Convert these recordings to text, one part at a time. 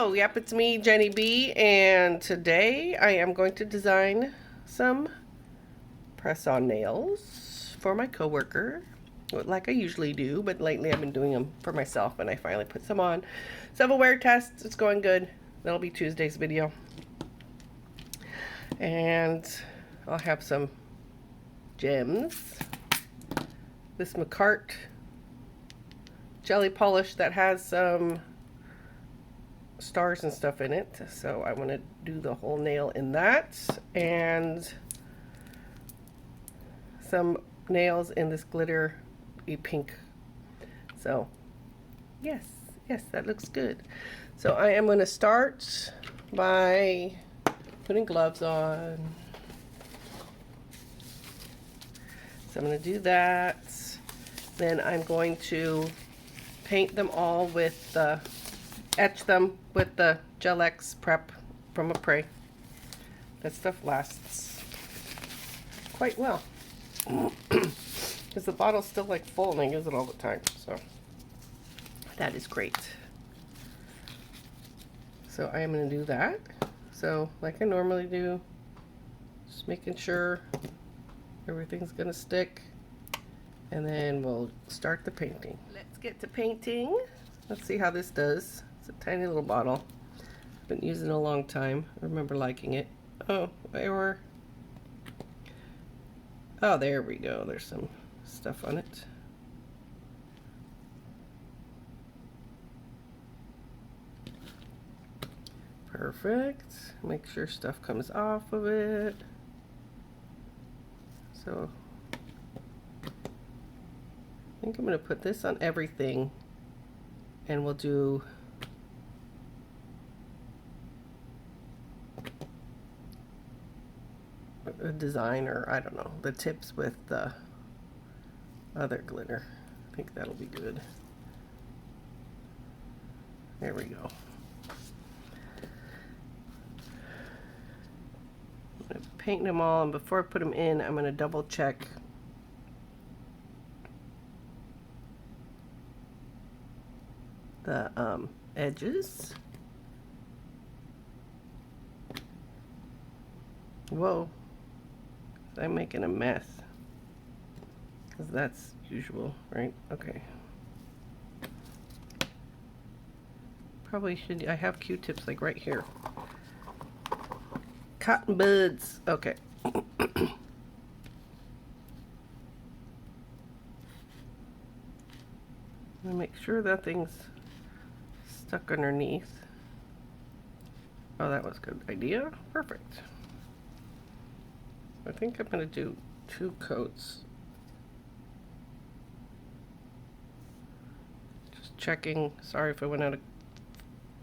Hello, yep, it's me, Jenny B, and today I am going to design some press-on nails for my coworker, like I usually do, but lately I've been doing them for myself, and I finally put some on. So I have a wear test. It's going good. That'll be Tuesday's video. And I'll have some gems. This McCart jelly polish that has some stars and stuff in it, so I want to do the whole nail in that, and some nails in this glitter pink. So yes, that looks good. So I am going to start by putting gloves on. So I'm going to do that. Then I'm going to paint them all with the etch them with the Gel-X Prep from Apres. That stuff lasts quite well because the bottle's still like full and I use it all the time, so that is great. So I am going to do that. So like I normally do, just making sure everything's going to stick, and then we'll start the painting. Let's get to painting. Let's see how this does. It's a tiny little bottle. Been using it a long time. I remember liking it. Oh, there we go. There's some stuff on it. Perfect. Make sure stuff comes off of it. So I think I'm going to put this on everything, and we'll do a design, or I don't know, the tips with the other glitter. I think that'll be good. There we go. I'm going to paint them all, and before I put them in, I'm going to double check the edges. Whoa, I'm making a mess, because that's usual, right? Okay. Probably should, I have Q-tips like right here. Cotton buds. Okay. Make sure that thing's stuck underneath. Oh, that was a good idea. Perfect. I think I'm going to do 2 coats. Just checking. Sorry if I went out of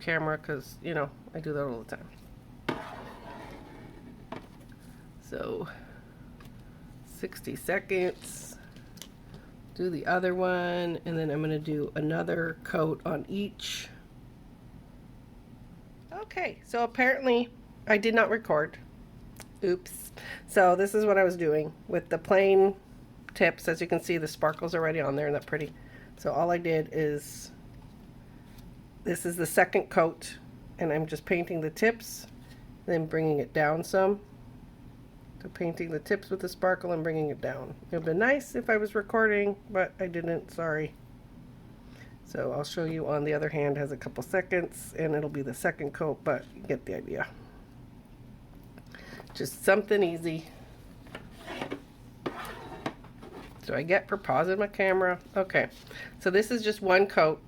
camera, because, you know, I do that all the time. So, 60 seconds. Do the other one, and then I'm going to do another coat on each. Okay, so apparently I did not record. Oops. So this is what I was doing with the plain tips. As you can see, the sparkle's already on there, and that's pretty. So all I did is, this is the second coat, and I'm just painting the tips, then bringing it down some. So painting the tips with the sparkle and bringing it down. It would have been nice if I was recording, but I didn't, sorry. So I'll show you on the other hand, has a couple seconds, and it'll be the second coat, but you get the idea. Just something easy. So I get for pausing my camera. Okay, so this is just one coat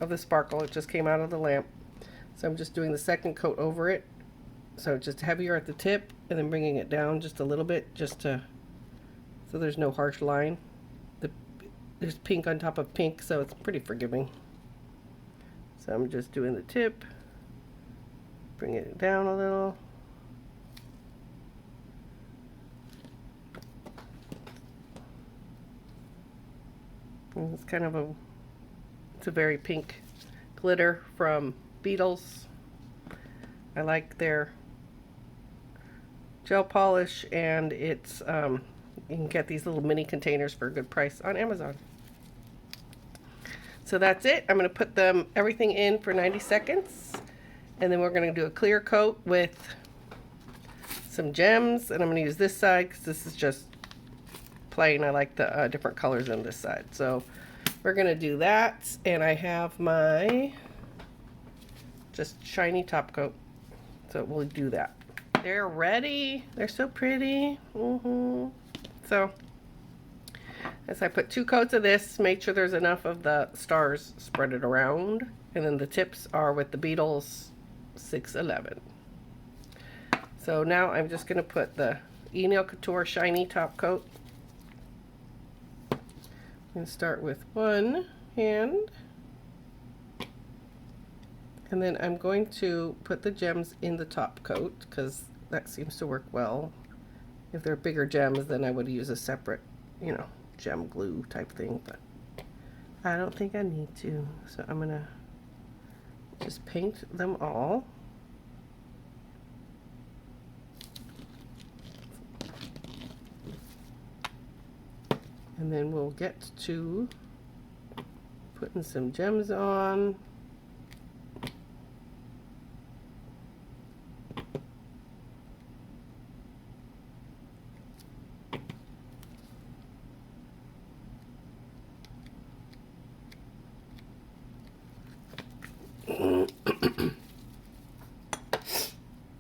of the sparkle. It just came out of the lamp. So I'm just doing the second coat over it. So just heavier at the tip, and then bringing it down just a little bit, just to, so there's no harsh line. There's pink on top of pink, so it's pretty forgiving. So I'm just doing the tip, bringing it down a little. And it's kind of it's a very pink glitter from Beetles. I like their gel polish, and it's you can get these little mini containers for a good price on Amazon. So that's it. I'm going to put everything in for 90 seconds, And then we're going to do a clear coat with some gems. And I'm going to use this side because this is just plain. I like the different colors on this side. So we're going to do that. And I have my just shiny top coat. So we'll do that. They're ready. They're so pretty. So as I put 2 coats of this, make sure there's enough of the stars spread it around. And then the tips are with the Beetles 611. So now I'm just going to put the E-Nail Couture shiny top coat. I'm going to start with one hand. And then I'm going to put the gems in the top coat because that seems to work well. If they're bigger gems, then I would use a separate, you know, gem glue type thing, but I don't think I need to. So I'm gonna just paint them all. And then we'll get to putting some gems on.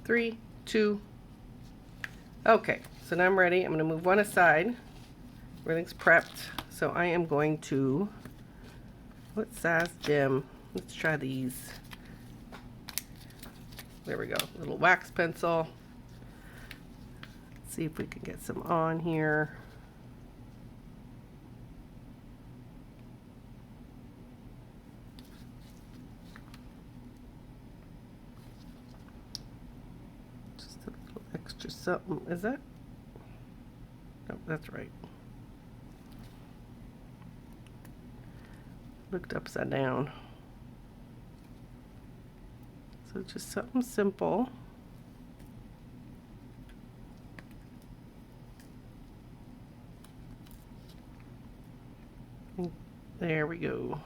Three, two. Okay, so now I'm ready. I'm going to move one aside. Everything's prepped. So I am going to, what size gem? Let's try these. There we go. Little wax pencil. Let's see if we can get some on here. Extra something. Is that? No, that's right. Looked upside down. So just something simple. And there we go.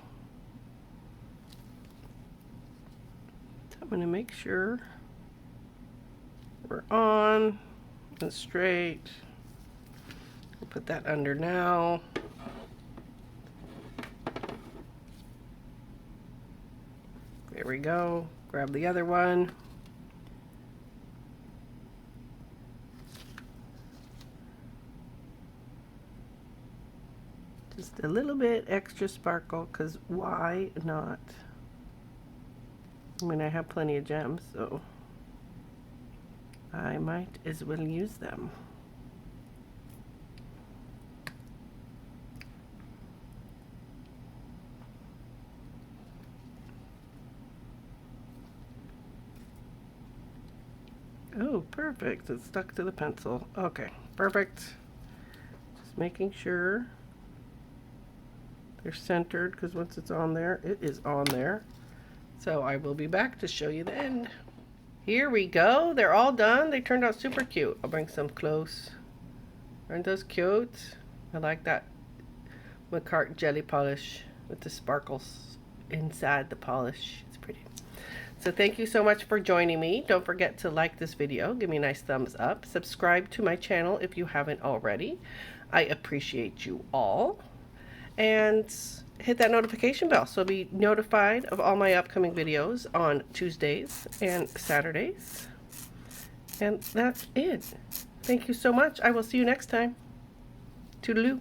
So I'm going to make sure we're on and straight. We'll put that under now. There we go. Grab the other one. Just a little bit extra sparkle, because why not? I mean, I have plenty of gems, so I might as well use them. Oh, perfect. It's stuck to the pencil. Okay, perfect. Just making sure they're centered, because once it's on there, it is on there. So I will be back to show you the end. Here we go. They're all done. They turned out super cute. I'll bring some close. Aren't those cute? I like that McCart jelly polish with the sparkles inside the polish. It's pretty. So thank you so much for joining me. Don't forget to like this video. Give me a nice thumbs up. Subscribe to my channel if you haven't already. I appreciate you all. And hit that notification bell so be notified of all my upcoming videos on Tuesdays and Saturdays. And that's it. Thank you so much. I will see you next time. Toodaloo.